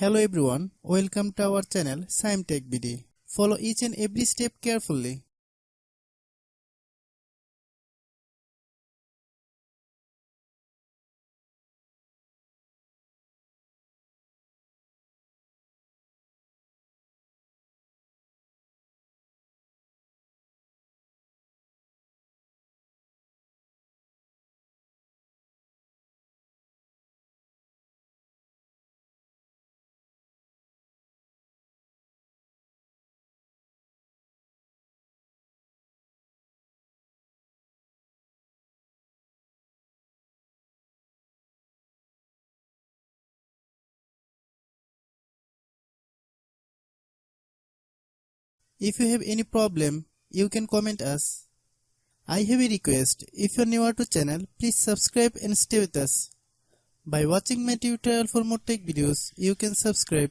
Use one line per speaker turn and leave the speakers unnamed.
Hello everyone, welcome to our channel Shaem TechBD. Follow each and every step carefully. If you have any problem, you can comment us. I have a request, if you are new to channel, please subscribe and stay with us. By watching my tutorial for more tech videos, you can subscribe.